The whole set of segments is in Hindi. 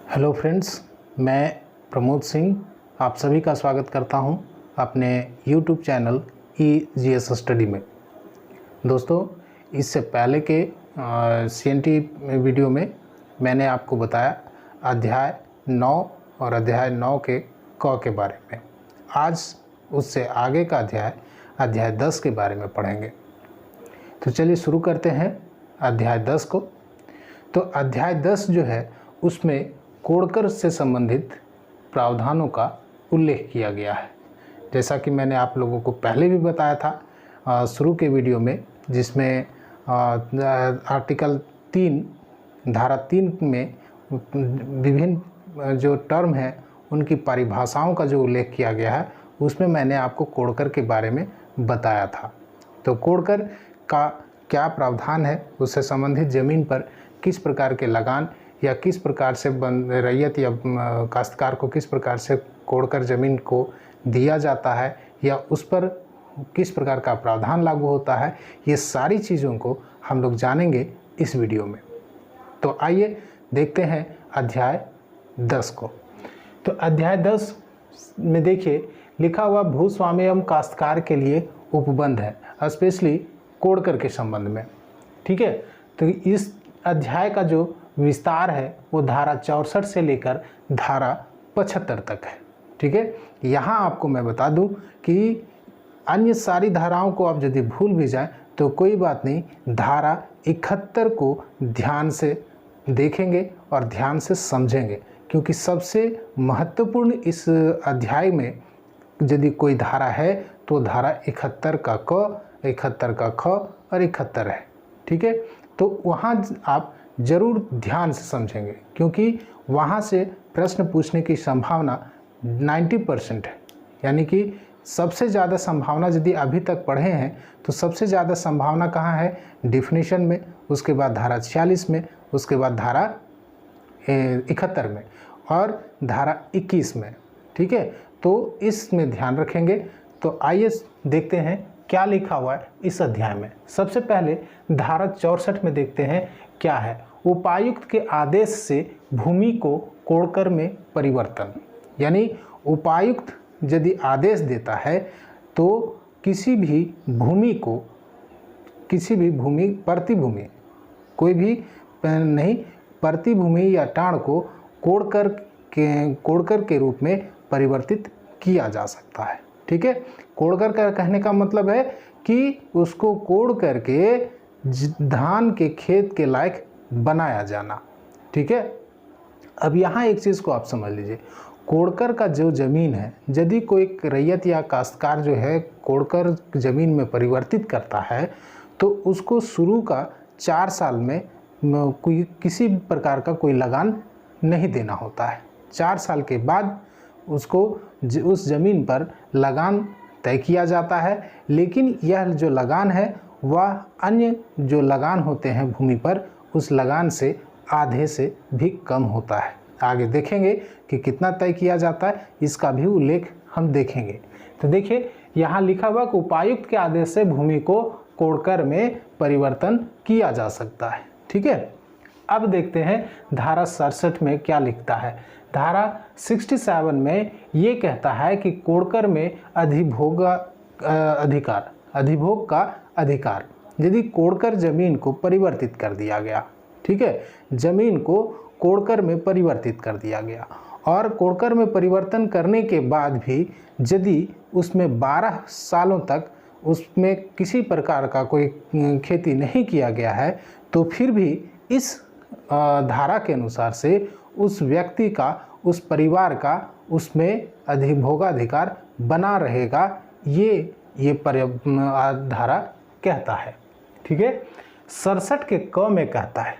हेलो फ्रेंड्स, मैं प्रमोद सिंह आप सभी का स्वागत करता हूं अपने यूट्यूब चैनल EGS स्टडी में। दोस्तों, इससे पहले के CNT वीडियो में मैंने आपको बताया अध्याय 9 और अध्याय 9 के क के बारे में। आज उससे आगे का अध्याय 10 के बारे में पढ़ेंगे। तो चलिए शुरू करते हैं अध्याय 10 को। तो अध्याय 10 जो है उसमें कोडकर से संबंधित प्रावधानों का उल्लेख किया गया है। जैसा कि मैंने आप लोगों को पहले भी बताया था शुरू के वीडियो में, जिसमें आर्टिकल 3 धारा 3 में विभिन्न जो टर्म है उनकी परिभाषाओं का जो उल्लेख किया गया है, उसमें मैंने आपको कोडकर के बारे में बताया था। तो कोडकर का क्या प्रावधान है, उससे संबंधित ज़मीन पर किस प्रकार के लगान या किस प्रकार से रैयत या काश्तकार को किस प्रकार से कोडकर ज़मीन को दिया जाता है या उस पर किस प्रकार का प्रावधान लागू होता है, ये सारी चीज़ों को हम लोग जानेंगे इस वीडियो में। तो आइए देखते हैं अध्याय 10 को। तो अध्याय 10 में देखिए लिखा हुआ भूस्वामी एवं काश्तकार के लिए उपबंध है, स्पेशली कोडकर के संबंध में। ठीक है, तो इस अध्याय का जो विस्तार है वो धारा 64 से लेकर धारा 75 तक है। ठीक है, यहाँ आपको मैं बता दूं कि अन्य सारी धाराओं को आप यदि भूल भी जाएं तो कोई बात नहीं, धारा 71 को ध्यान से देखेंगे और ध्यान से समझेंगे, क्योंकि सबसे महत्वपूर्ण इस अध्याय में यदि कोई धारा है तो धारा 71 का क, 71 का ख और 71 है। ठीक है, तो वहाँ आप ज़रूर ध्यान से समझेंगे, क्योंकि वहाँ से प्रश्न पूछने की संभावना 90% है। यानी कि सबसे ज़्यादा संभावना यदि अभी तक पढ़े हैं तो सबसे ज़्यादा संभावना कहाँ है? डिफिनीशन में, उसके बाद धारा 46 में, उसके बाद धारा 71 में और धारा 21 में। ठीक है, तो इसमें ध्यान रखेंगे। तो आइए देखते हैं क्या लिखा हुआ है इस अध्याय में। सबसे पहले धारा 64 में देखते हैं क्या है। उपायुक्त के आदेश से भूमि को कोडकर में परिवर्तन। यानी उपायुक्त यदि आदेश देता है तो किसी भी भूमि को, किसी भी भूमि, प्रतिभूमि, कोई भी नहीं, प्रतिभूमि या टाण को कोडकर के रूप में परिवर्तित किया जा सकता है। ठीक है, कोडकर का कहने का मतलब है कि उसको कोड करके धान के खेत के लायक बनाया जाना। ठीक है, अब यहाँ एक चीज़ को आप समझ लीजिए, कोडकर का जो ज़मीन है, यदि कोई रैयत या काश्तकार जो है कोडकर ज़मीन में परिवर्तित करता है तो उसको शुरू का 4 साल में कोई किसी प्रकार का कोई लगान नहीं देना होता है। 4 साल के बाद उसको उस ज़मीन पर लगान तय किया जाता है, लेकिन यह जो लगान है वह अन्य जो लगान होते हैं भूमि पर, उस लगान से आधे से भी कम होता है। आगे देखेंगे कि कितना तय किया जाता है, इसका भी उल्लेख हम देखेंगे। तो देखिए यहाँ लिखा हुआ कि उपायुक्त के आदेश से भूमि को कोडकर में परिवर्तन किया जा सकता है। ठीक है, अब देखते हैं धारा 67 में क्या लिखता है। धारा 67 में ये कहता है कि कोडकर में अधिभोग का अधिकार यदि कोडकर जमीन को परिवर्तित कर दिया गया। ठीक है, जमीन को कोडकर में परिवर्तित कर दिया गया और कोडकर में परिवर्तन करने के बाद भी यदि उसमें 12 सालों तक उसमें किसी प्रकार का कोई खेती नहीं किया गया है, तो फिर भी इस धारा के अनुसार से उस व्यक्ति का, उस परिवार का उसमें अधिभोगाधिकार बना रहेगा, ये धारा कहता है। ठीक है, 67 के क में कहता है।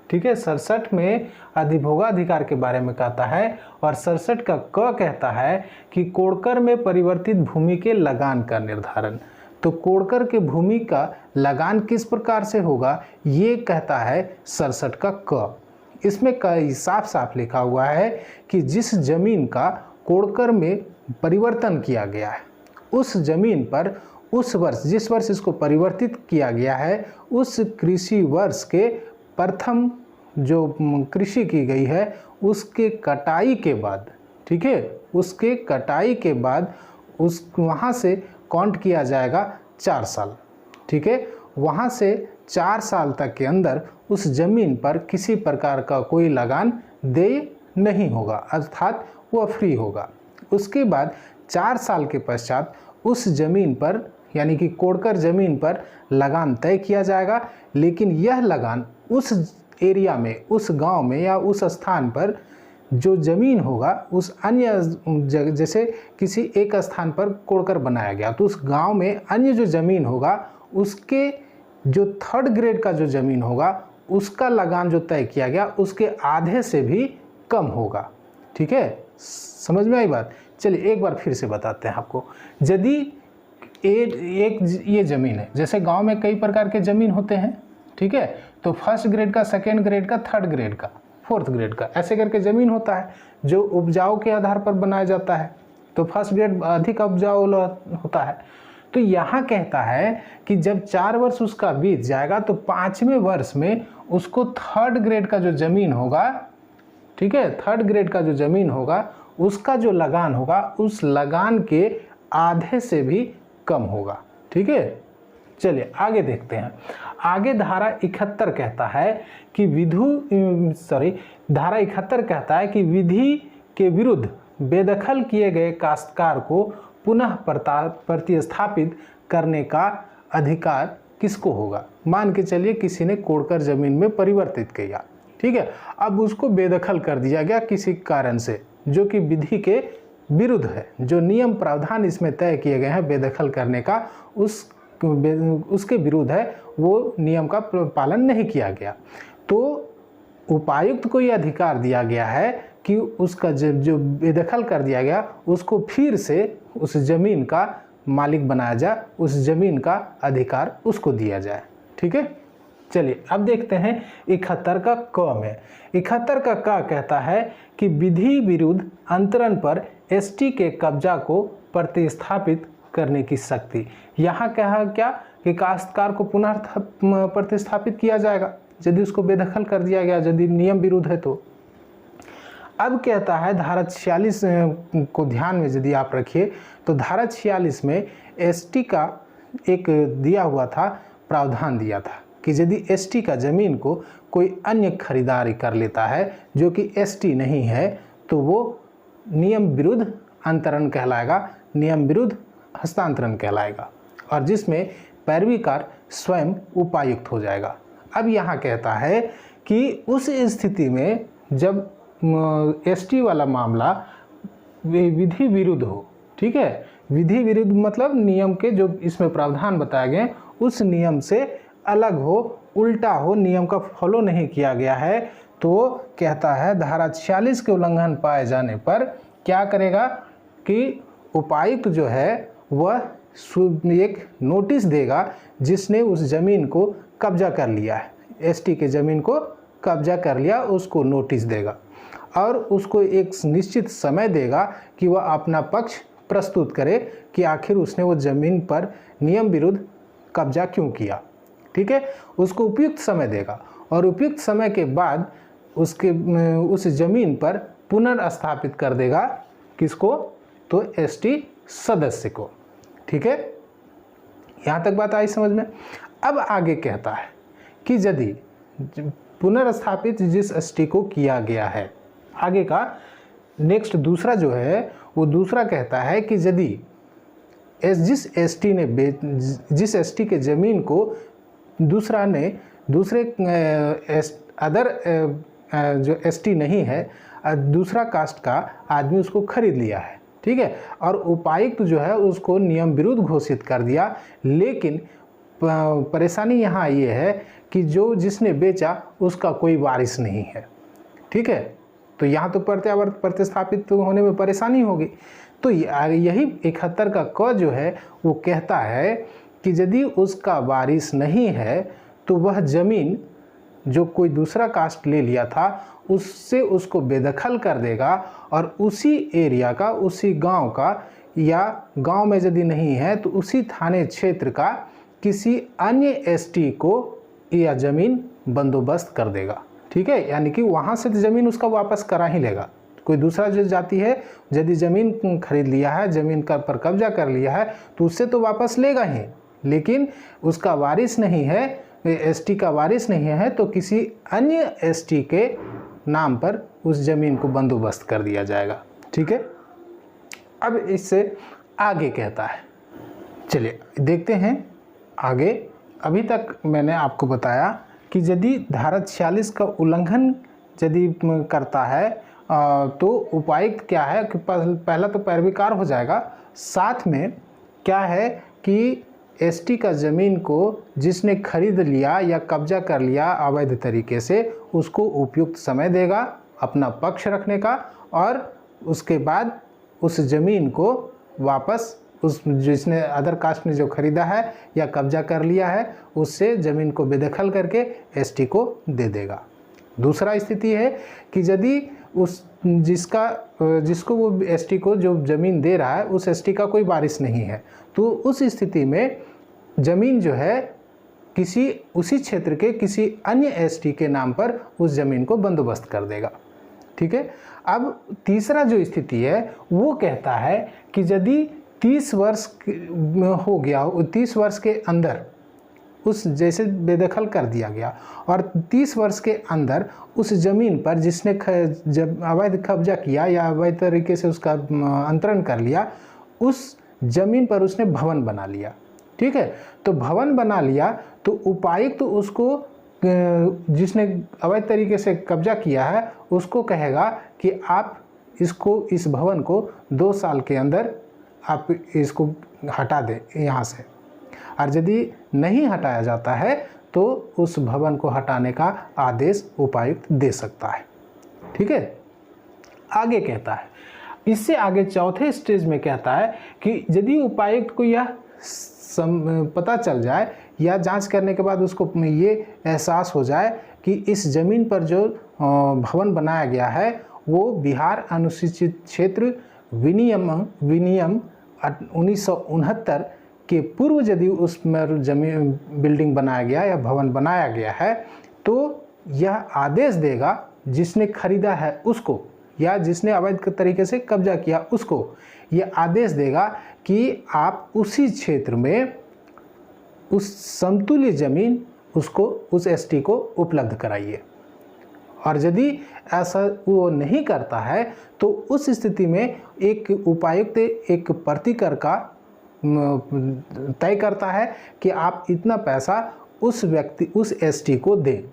ठीक है, 67 में अधिभोगाधिकार के बारे में कहता है और 67 का क कहता है कि कोडकर में परिवर्तित भूमि के लगान का निर्धारण। तो कोडकर के भूमि का लगान किस प्रकार से होगा, ये कहता है 67 का क। इसमें कई साफ साफ लिखा हुआ है कि जिस जमीन का कोडकर में परिवर्तन किया गया है, उस जमीन पर उस वर्ष, जिस वर्ष इसको परिवर्तित किया गया है, उस कृषि वर्ष के प्रथम जो कृषि की गई है उसके कटाई के बाद, ठीक है, उसके कटाई के बाद उस वहाँ से काउंट किया जाएगा 4 साल, ठीक है। वहाँ से 4 साल तक के अंदर उस ज़मीन पर किसी प्रकार का कोई लगान देय नहीं होगा, अर्थात वह फ्री होगा। उसके बाद 4 साल के पश्चात उस ज़मीन पर यानी कि कोड़कर ज़मीन पर लगान तय किया जाएगा, लेकिन यह लगान उस एरिया में, उस गांव में या उस स्थान पर जो ज़मीन होगा उस अन्य जैसे किसी एक स्थान पर कोड़कर बनाया गया तो उस गांव में अन्य जो ज़मीन होगा उसके जो 3rd ग्रेड का जो ज़मीन होगा उसका लगान जो तय किया गया उसके आधे से भी कम होगा, ठीक है। समझ में आई बात? चलिए एक बार फिर से बताते हैं आपको। यदि एक ये ज़मीन है, जैसे गांव में कई प्रकार के ज़मीन होते हैं, ठीक है, तो 1st ग्रेड का, 2nd ग्रेड का, 3rd ग्रेड का, 4th ग्रेड का, ऐसे करके ज़मीन होता है जो उपजाऊ के आधार पर बनाया जाता है। तो 1st ग्रेड अधिक उपजाऊ होता है। तो यहाँ कहता है कि जब 4 वर्ष उसका बीत जाएगा तो 5वें वर्ष में उसको 3rd ग्रेड का जो ज़मीन होगा, ठीक है, 3rd ग्रेड का जो ज़मीन होगा उसका जो लगान होगा उस लगान के आधे से भी कम होगा, ठीक है। चलिए आगे देखते हैं। आगे धारा 71 कहता है कि धारा 71 कहता है कि विधि के विरुद्ध बेदखल किए गए काश्तकार को पुनः प्रतिस्थापित करने का अधिकार किसको होगा। मान के चलिए किसी ने कोड़कर ज़मीन में परिवर्तित किया, ठीक है, अब उसको बेदखल कर दिया गया किसी कारण से जो कि विधि के विरुद्ध है, जो नियम प्रावधान इसमें तय किए गए हैं बेदखल करने का उसके विरुद्ध है, वो नियम का पालन नहीं किया गया। तो उपायुक्त को यह अधिकार दिया गया है कि उसका जो बेदखल कर दिया गया उसको फिर से उस ज़मीन का मालिक बनाया जाए, उस ज़मीन का अधिकार उसको दिया जाए, ठीक है। चलिए अब देखते हैं 71 का क में। 71 का क कहता है कि विधि विरुद्ध अंतरण पर एसटी के कब्जा को प्रतिस्थापित करने की शक्ति। यहाँ कहा क्या कि काश्तकार को पुनः प्रतिस्थापित किया जाएगा यदि उसको बेदखल कर दिया गया, यदि नियम विरुद्ध है तो। अब कहता है धारा 46 को ध्यान में यदि आप रखिए तो धारा 46 में एसटी का एक दिया हुआ था, प्रावधान दिया था कि यदि एसटी का ज़मीन को कोई अन्य खरीदारी कर लेता है जो कि एसटी नहीं है तो वो नियम विरुद्ध अंतरण कहलाएगा, नियम विरुद्ध हस्तांतरण कहलाएगा, और जिसमें पैरवीकार स्वयं उपायुक्त हो जाएगा। अब यहाँ कहता है कि उस स्थिति में जब एसटी वाला मामला विधि विरुद्ध हो, ठीक है, विधि विरुद्ध मतलब नियम के जो इसमें प्रावधान बताए गए उस नियम से अलग हो, उल्टा हो, नियम का फॉलो नहीं किया गया है, तो कहता है धारा 46 के उल्लंघन पाए जाने पर क्या करेगा कि उपायुक्त जो है वह एक नोटिस देगा जिसने उस ज़मीन को कब्जा कर लिया है, एसटी के ज़मीन को कब्जा कर लिया, उसको नोटिस देगा और उसको एक निश्चित समय देगा कि वह अपना पक्ष प्रस्तुत करे कि आखिर उसने वो ज़मीन पर नियम विरुद्ध कब्जा क्यों किया, ठीक है। उसको उपयुक्त समय देगा और उपयुक्त समय के बाद उस ज़मीन पर पुनर्स्थापित कर देगा किसको, तो एसटी सदस्य को, ठीक है। यहाँ तक बात आई समझ में। अब आगे कहता है कि यदि पुनर्स्थापित जिस एसटी को किया गया है, आगे का नेक्स्ट दूसरा जो है वो दूसरा कहता है कि यदि जिस एसटी के ज़मीन को दूसरे अदर जो एसटी नहीं है, दूसरा कास्ट का आदमी उसको खरीद लिया है, ठीक है, और उपायुक्त जो है उसको नियम विरुद्ध घोषित कर दिया, लेकिन परेशानी यहाँ ये है कि जिसने बेचा उसका कोई वारिस नहीं है, ठीक है, तो यहाँ तो प्रतिस्थापित होने में परेशानी होगी। तो यही 71 का क जो है वो कहता है कि यदि उसका वारिस नहीं है तो वह ज़मीन जो कोई दूसरा कास्ट ले लिया था उससे उसको बेदखल कर देगा और उसी एरिया का, उसी गांव का, या गांव में यदि नहीं है तो उसी थाने क्षेत्र का किसी अन्य एसटी को यह ज़मीन बंदोबस्त कर देगा, ठीक है, यानी कि वहाँ से तो ज़मीन उसका वापस करा ही लेगा। कोई दूसरा जो जाति है यदि ज़मीन खरीद लिया है, ज़मीन का पर कब्जा कर लिया है, तो उससे तो वापस लेगा ही, लेकिन उसका वारिस नहीं है, एसटी का वारिस नहीं है, तो किसी अन्य एसटी के नाम पर उस ज़मीन को बंदोबस्त कर दिया जाएगा। ठीक है, अब इससे आगे कहता है, चलिए देखते हैं आगे। अभी तक मैंने आपको बताया कि यदि धारा 46 का उल्लंघन यदि करता है तो उपायुक्त क्या है कि पहला तो पैरवीकार हो जाएगा, साथ में क्या है कि एसटी का ज़मीन को जिसने खरीद लिया या कब्जा कर लिया अवैध तरीके से, उसको उपयुक्त समय देगा अपना पक्ष रखने का, और उसके बाद उस ज़मीन को वापस उस जिसने अदर कास्ट ने जो खरीदा है या कब्जा कर लिया है, उससे ज़मीन को बेदखल करके एसटी को दे देगा। दूसरा स्थिति है कि यदि उस जिसको वो एसटी को जो ज़मीन दे रहा है उस एसटी का कोई वारिस नहीं है, तो उस स्थिति में ज़मीन जो है किसी उसी क्षेत्र के किसी अन्य एसटी के नाम पर उस ज़मीन को बंदोबस्त कर देगा। ठीक है, अब तीसरा जो स्थिति है वो कहता है कि यदि 30 वर्ष हो गया, 30 वर्ष के अंदर उस जैसे बेदखल कर दिया गया और 30 वर्ष के अंदर उस ज़मीन पर जिसने जब अवैध कब्जा किया या अवैध तरीके से उसका अंतरण कर लिया, उस ज़मीन पर उसने भवन बना लिया। ठीक है, तो भवन बना लिया तो उपायुक्त तो उसको जिसने अवैध तरीके से कब्जा किया है उसको कहेगा कि आप इस भवन को 2 साल के अंदर आप इसको हटा दें यहाँ से, और यदि नहीं हटाया जाता है तो उस भवन को हटाने का आदेश उपायुक्त दे सकता है। ठीक है, आगे कहता है, इससे आगे चौथे स्टेज में कहता है कि यदि उपायुक्त को यह पता चल जाए या जांच करने के बाद उसको ये एहसास हो जाए कि इस ज़मीन पर जो भवन बनाया गया है वो बिहार अनुसूचित क्षेत्र विनियम 1969 के पूर्व यदि उसमें जमीन बिल्डिंग बनाया गया या भवन बनाया गया है, तो यह आदेश देगा जिसने खरीदा है उसको या जिसने अवैध तरीके से कब्जा किया उसको, यह आदेश देगा कि आप उसी क्षेत्र में उस समतुल्य ज़मीन उसको उस एसटी को उपलब्ध कराइए। और यदि ऐसा वो नहीं करता है तो उस स्थिति में एक उपायुक्त एक प्रतिकर का तय करता है कि आप इतना पैसा उस एसटी को दें,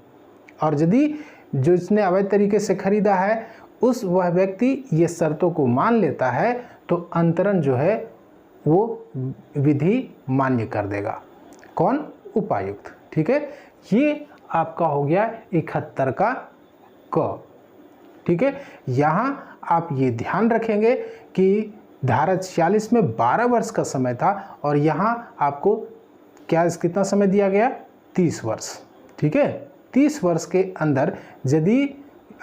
और यदि जो इसने अवैध तरीके से खरीदा है वह व्यक्ति ये शर्तों को मान लेता है तो अंतरण जो है वो विधि मान्य कर देगा। कौन? उपायुक्त। ठीक है, ये आपका हो गया 71 का क। ठीक है, यहाँ आप ये ध्यान रखेंगे कि धारा 46 में 12 वर्ष का समय था और यहाँ आपको कितना समय दिया गया? 30 वर्ष। ठीक है, 30 वर्ष के अंदर यदि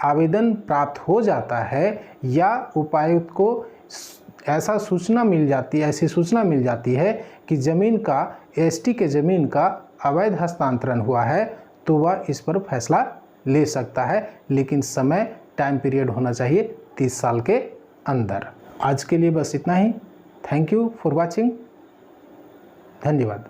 आवेदन प्राप्त हो जाता है या उपायुक्त को ऐसी सूचना मिल जाती है कि ज़मीन का एसटी के ज़मीन का अवैध हस्तांतरण हुआ है, तो वह इस पर फैसला ले सकता है, लेकिन टाइम पीरियड होना चाहिए 30 साल के अंदर। आज के लिए बस इतना ही। Thank you for watching. धन्यवाद।